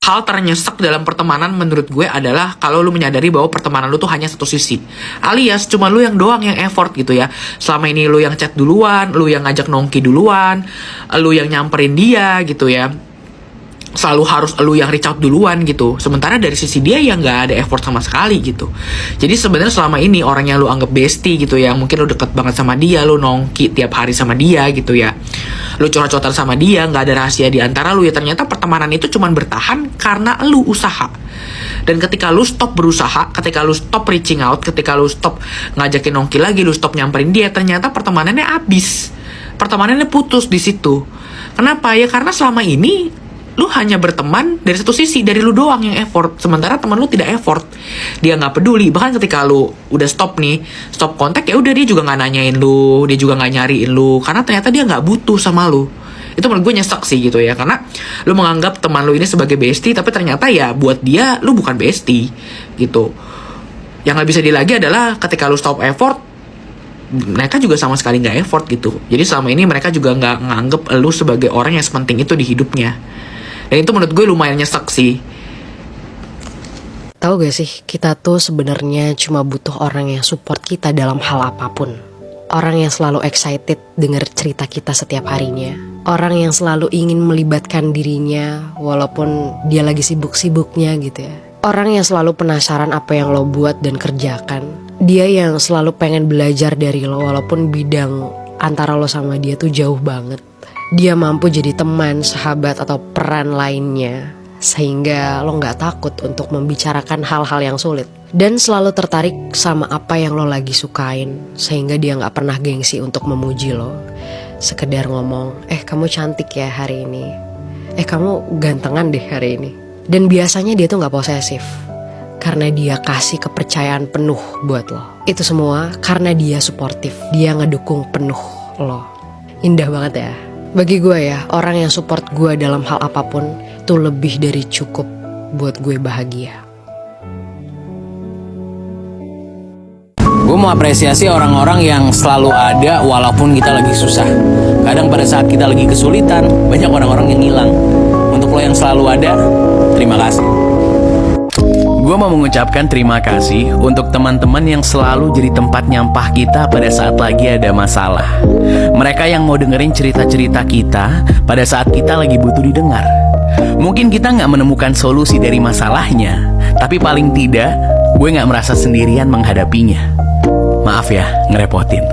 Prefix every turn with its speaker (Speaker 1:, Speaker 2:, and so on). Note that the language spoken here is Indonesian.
Speaker 1: hal ternyesek dalam pertemanan menurut gue adalah kalau lu menyadari bahwa pertemanan lu tuh hanya satu sisi. Alias cuma lu yang doang yang effort gitu ya. Selama ini lu yang chat duluan, lu yang ngajak nongki duluan, lu yang nyamperin dia gitu ya. Selalu harus lu yang reach out duluan gitu. Sementara dari sisi dia yang gak ada effort sama sekali gitu. Jadi sebenarnya selama ini orang yang lu anggap bestie gitu ya, mungkin lu deket banget sama dia, lu nongki tiap hari sama dia gitu ya, lu curhat-curhatan sama dia, gak ada rahasia di antara lu ya, ternyata pertemanan itu cuman bertahan karena lu usaha. Dan ketika lu stop berusaha, ketika lu stop reaching out, ketika lu stop ngajakin nongki lagi, lu stop nyamperin dia, ternyata pertemanannya habis. Pertemanannya putus di situ. Kenapa? Ya karena selama ini lu hanya berteman dari satu sisi, dari lu doang yang effort, sementara teman lu tidak effort, dia nggak peduli. Bahkan ketika lu udah stop kontak, ya udah dia juga nggak nanyain lu, dia juga nggak nyariin lu, karena ternyata dia nggak butuh sama lu. Itu menurut gue nyesek sih gitu ya, karena lu menganggap teman lu ini sebagai bestie, tapi ternyata ya buat dia lu bukan bestie gitu. Yang nggak bisa lagi adalah ketika lu stop effort, mereka juga sama sekali nggak effort gitu. Jadi selama ini mereka juga nggak nganggep lu sebagai orang yang sepenting itu di hidupnya. Dan itu menurut gue lumayan nyesek sih.
Speaker 2: Tahu gak sih, kita tuh sebenarnya cuma butuh orang yang support kita dalam hal apapun. Orang yang selalu excited denger cerita kita setiap harinya. Orang yang selalu ingin melibatkan dirinya walaupun dia lagi sibuk-sibuknya gitu ya. Orang yang selalu penasaran apa yang lo buat dan kerjakan. Dia yang selalu pengen belajar dari lo walaupun bidang antara lo sama dia tuh jauh banget. Dia mampu jadi teman, sahabat, atau peran lainnya, sehingga lo gak takut untuk membicarakan hal-hal yang sulit. Dan selalu tertarik sama apa yang lo lagi sukain, sehingga dia gak pernah gengsi untuk memuji lo. Sekedar ngomong, kamu cantik ya hari ini, kamu gantengan deh hari ini. Dan biasanya dia tuh gak posesif, karena dia kasih kepercayaan penuh buat lo. Itu semua karena dia suportif, dia ngedukung penuh lo. Indah banget ya. Bagi gue ya, orang yang support gue dalam hal apapun itu lebih dari cukup buat gue bahagia.
Speaker 3: Gue mau apresiasi orang-orang yang selalu ada walaupun kita lagi susah. Kadang pada saat kita lagi kesulitan, banyak orang-orang yang hilang. Untuk lo yang selalu ada, terima kasih. Gue mau mengucapkan terima kasih untuk teman-teman yang selalu jadi tempat nyampah kita pada saat lagi ada masalah. Mereka yang mau dengerin cerita-cerita kita pada saat kita lagi butuh didengar. Mungkin kita gak menemukan solusi dari masalahnya, tapi paling tidak gue gak merasa sendirian menghadapinya. Maaf ya, ngerepotin.